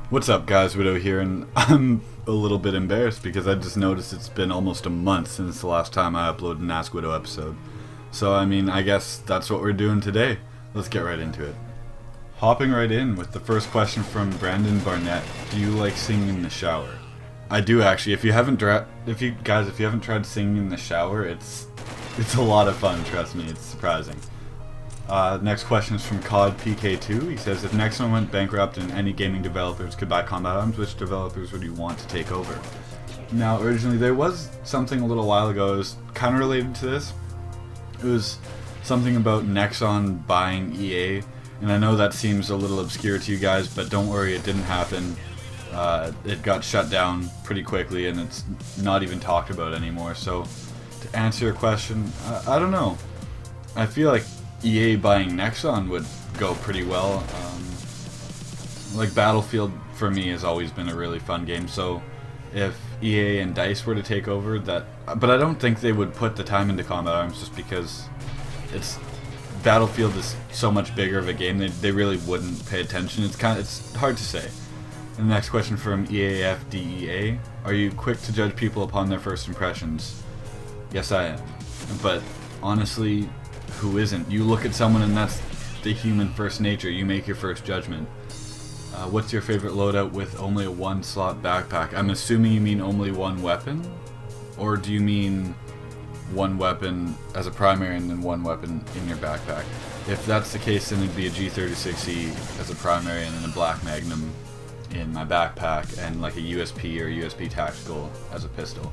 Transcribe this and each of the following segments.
What's up, guys? Widow here, and I'm a little bit embarrassed because I just noticed it's been almost a month since the last time I uploaded an Ask Widow episode. So, I guess that's what we're doing today. Let's get right into it. Hopping right in with the first question from Brandon Barnett. Do you like singing in the shower? I do, actually. If you haven't tried singing in the shower, it's a lot of fun. Trust me, it's surprising. Next question is from COD PK2. He says, if Nexon went bankrupt and any gaming developers could buy Combat Arms, which developers would you want to take over? Now, originally there was something a little while ago. It was kind of related to this. It was something about Nexon buying EA, and I know that seems a little obscure to you guys, but don't worry, it didn't happen. It got shut down pretty quickly, and it's not even talked about anymore. So, to answer your question, I don't know. I feel like EA buying Nexon would go pretty well. Like Battlefield for me has always been a really fun game, so if EA and DICE were to take over that, but I don't think they would put the time into Combat Arms just because Battlefield is so much bigger of a game. They really wouldn't pay attention. It's hard to say. And the next question from EAFDEA: are you quick to judge people upon their first impressions? Yes, I am, but honestly, who isn't? You look at someone and that's the human first nature. You make your first judgment. What's your favorite loadout with only a one slot backpack? I'm assuming you mean only one weapon? Or do you mean one weapon as a primary and then one weapon in your backpack? If that's the case, then it'd be a G36E as a primary and then a Black Magnum in my backpack and like a USP or USP Tactical as a pistol.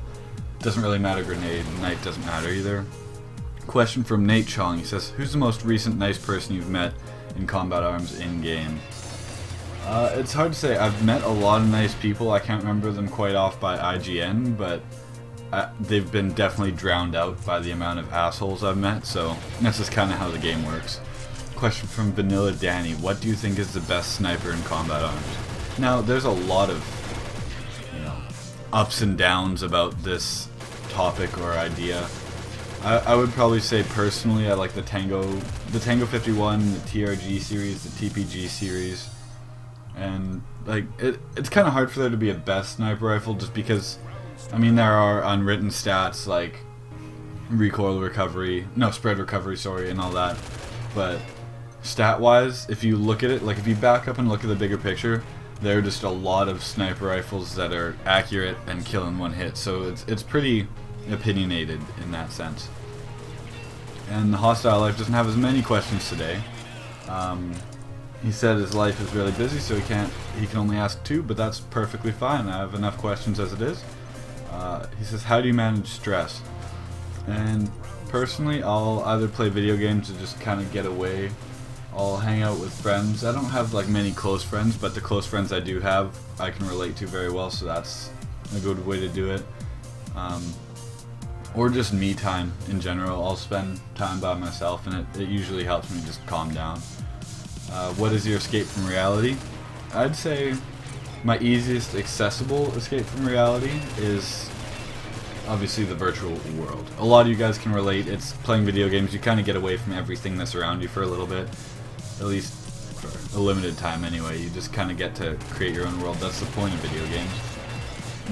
Doesn't really matter, grenade, knife doesn't matter either. Question from Nate Chong. He says, who's the most recent nice person you've met in Combat Arms in-game? It's hard to say. I've met a lot of nice people. I can't remember them quite off by IGN, but they've been definitely drowned out by the amount of assholes I've met, so that's just kind of how the game works. Question from Vanilla Danny. What do you think is the best sniper in Combat Arms? Now, there's a lot of, ups and downs about this topic or idea. I would probably say personally I like the Tango 51, the TRG series, the TPG series, and like it's kind of hard for there to be a best sniper rifle just because, there are unwritten stats like spread recovery, and all that, but stat-wise, if you look at it, like if you back up and look at the bigger picture, there are just a lot of sniper rifles that are accurate and kill in one hit, so it's pretty opinionated in that sense. And the Hostile Life doesn't have as many questions today. He said his life is really busy, so he can only ask 2, but that's perfectly fine. I have enough questions as it is. He says, how do you manage stress? And personally, I'll either play video games to just kind of get away. I'll hang out with friends. I don't have like many close friends, but the close friends I do have, I can relate to very well, so that's a good way to do it. Or just me time in general. I'll spend time by myself, and it usually helps me just calm down. What is your escape from reality? I'd say my easiest accessible escape from reality is obviously the virtual world. A lot of you guys can relate. It's playing video games. You kind of get away from everything that's around you for a little bit, at least for a limited time anyway. You just kind of get to create your own world. That's the point of video games.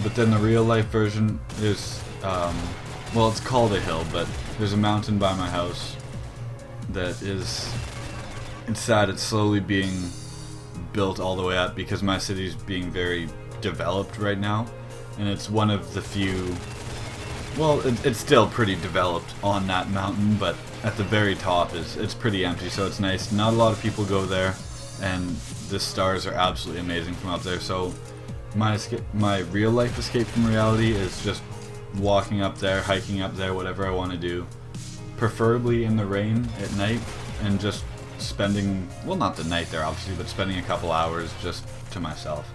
But then the real life version is well, it's called a hill, but there's a mountain by my house that is, it's sad, it's slowly being built all the way up because my city's being very developed right now, and it's one of the few, well, it's still pretty developed on that mountain, but at the very top it's pretty empty, so it's nice. Not a lot of people go there, and the stars are absolutely amazing from up there, so my real life escape from reality is just walking up there, hiking up there, whatever I want to do, preferably in the rain at night, and just spending, well, not the night there obviously, but spending a couple hours just to myself.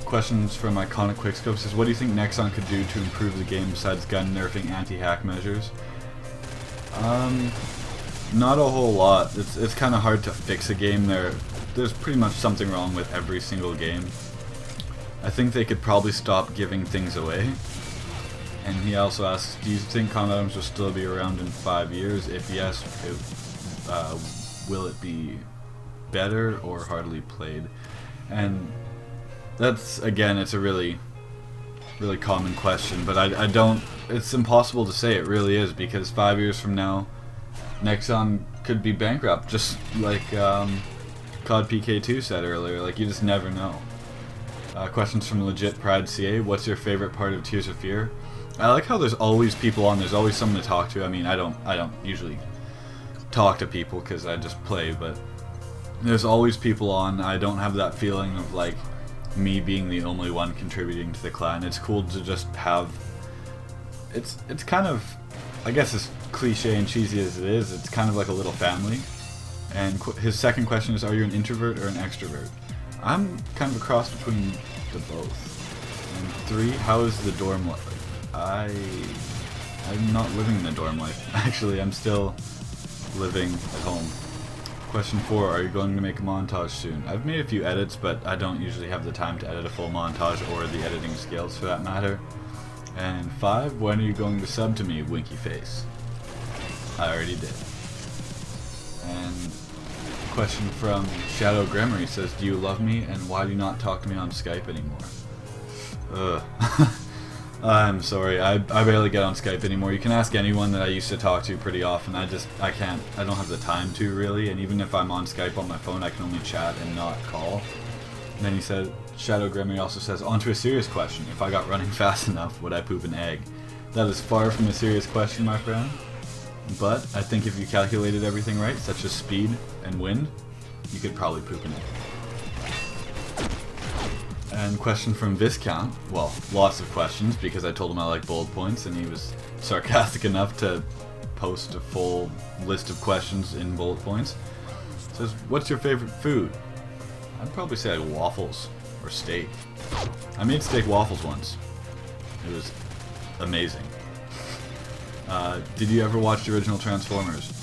Questions from Iconic Quickscope says, what do you think Nexon could do to improve the game besides gun nerfing, anti-hack measures? Not a whole lot. It's kind of hard to fix a game. There's pretty much something wrong with every single game. I think they could probably stop giving things away. And he also asks, do you think Combat Arms will still be around in 5 years? If yes, will it be better or hardly played? And that's, again, it's a really common question, but I don't, it's impossible to say, it really is, because 5 years from now, Nexon could be bankrupt, just like COD PK2 said earlier, like, you just never know. Questions from Legit Pride CA, what's your favorite part of Tears of Fear? I like how there's always people on, there's always someone to talk to. I mean, I don't usually talk to people because I just play, but there's always people on. I don't have that feeling of like me being the only one contributing to the clan. It's cool to just have, it's kind of, I guess as cliche and cheesy as it is, it's kind of like a little family. And his second question is, are you an introvert or an extrovert? I'm kind of a cross between the both. And 3, how is the dorm life? I'm not living in the dorm life. Actually, I'm still living at home. Question 4, are you going to make a montage soon? I've made a few edits, but I don't usually have the time to edit a full montage or the editing skills for that matter. And 5, when are you going to sub to me, winky face? I already did. And question from Shadow Gremory says, do you love me and why do you not talk to me on Skype anymore? Ugh. I'm sorry, I barely get on Skype anymore. You can ask anyone that I used to talk to pretty often. I don't have the time to really, and even if I'm on Skype on my phone, I can only chat and not call. And then he said, Shadow Gremory also says, on to a serious question. If I got running fast enough, would I poop an egg? That is far from a serious question, my friend. But I think if you calculated everything right, such as speed and wind, you could probably poop an egg. And question from Viscount, well, lots of questions because I told him I like bullet points and he was sarcastic enough to post a full list of questions in bullet points. Says, what's your favorite food? I'd probably say like waffles or steak. I made steak waffles once. It was amazing. Did you ever watch the original Transformers?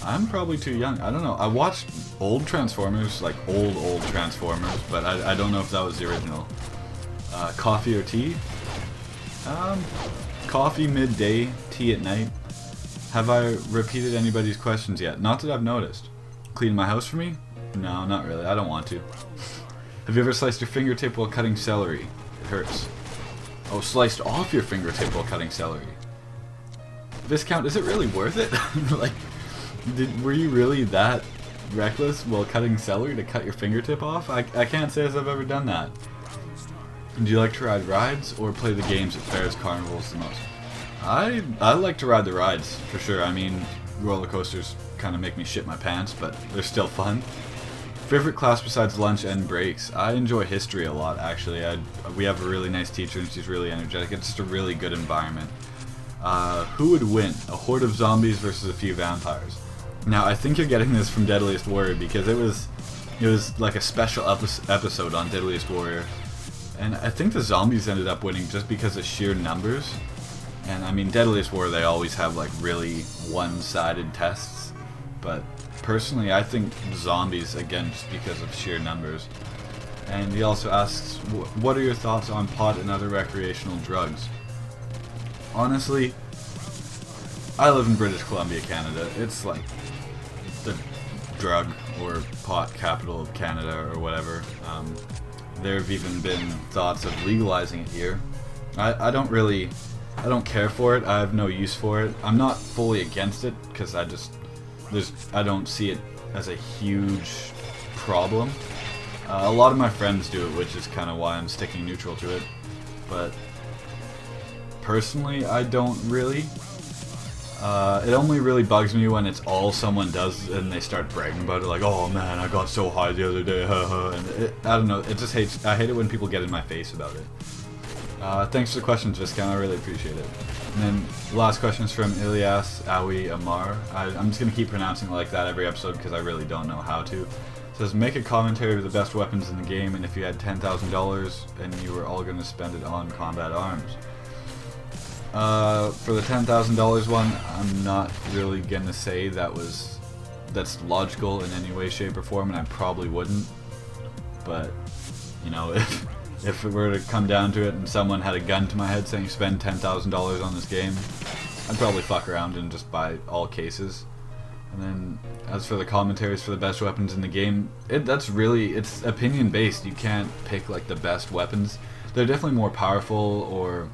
I'm probably too young. I don't know. I watched old Transformers, like old Transformers, but I don't know if that was the original. Coffee or tea? Coffee midday, tea at night. Have I repeated anybody's questions yet? Not that I've noticed. Clean my house for me? No, not really. I don't want to. Have you ever sliced your fingertip while cutting celery? It hurts. Oh, sliced off your fingertip while cutting celery. Viscount, is it really worth it? Like, were you really that reckless while cutting celery to cut your fingertip off? I can't say as I've ever done that. Do you like to ride rides or play the games at fairs, carnivals the most? I like to ride the rides, for sure. I mean, roller coasters kind of make me shit my pants, but they're still fun. Favorite class besides lunch and breaks? I enjoy history a lot, actually. We have a really nice teacher and she's really energetic. It's just a really good environment. Who would win? A horde of zombies versus a few vampires? Now, I think you're getting this from Deadliest Warrior because it was like a special episode on Deadliest Warrior. And I think the zombies ended up winning just because of sheer numbers. And I mean, Deadliest Warrior, they always have like really one-sided tests. But personally, I think zombies, again, just because of sheer numbers. And he also asks, what are your thoughts on pot and other recreational drugs? Honestly, I live in British Columbia, Canada. It's like the drug or pot capital of Canada or whatever. There have even been thoughts of legalizing it here. I don't care for it. I have no use for it. I'm not fully against it because I don't see it as a huge problem. A lot of my friends do it, which is kind of why I'm sticking neutral to it. But personally, I don't really. It only really bugs me when it's all someone does and they start bragging about it, like, oh man, I got so high the other day, haha. And I don't know, I hate it when people get in my face about it. Thanks for the questions, Viscount, I really appreciate it. And then last question is from Ilyas Awi Amar. I'm just going to keep pronouncing it like that every episode because I really don't know how to. It says, make a commentary of the best weapons in the game and if you had $10,000 and you were all going to spend it on combat arms. For the $10,000 one, I'm not really going to say that's logical in any way, shape, or form, and I probably wouldn't. But, you know, if it were to come down to it and someone had a gun to my head saying spend $10,000 on this game, I'd probably fuck around and just buy all cases. And then as for the commentaries for the best weapons in the game, it's opinion based. You can't pick like the best weapons. They're definitely more powerful or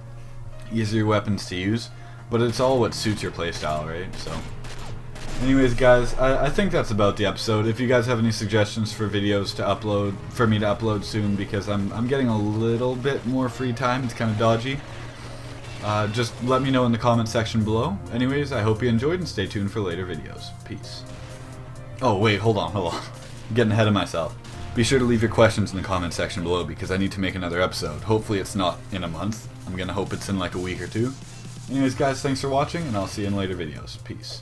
easier weapons to use, but it's all what suits your playstyle, right? So anyways, guys, I think that's about the episode. If you guys have any suggestions for videos to upload, for me to upload soon, because I'm getting a little bit more free time, it's kind of dodgy, just let me know in the comment section below. Anyways, I hope you enjoyed, and stay tuned for later videos. Peace. Oh wait, hold on. I'm getting ahead of myself. Be sure to leave your questions in the comment section below, because I need to make another episode. Hopefully it's not in a month. I'm gonna hope it's in like a week or two. Anyways, guys, thanks for watching, and I'll see you in later videos. Peace.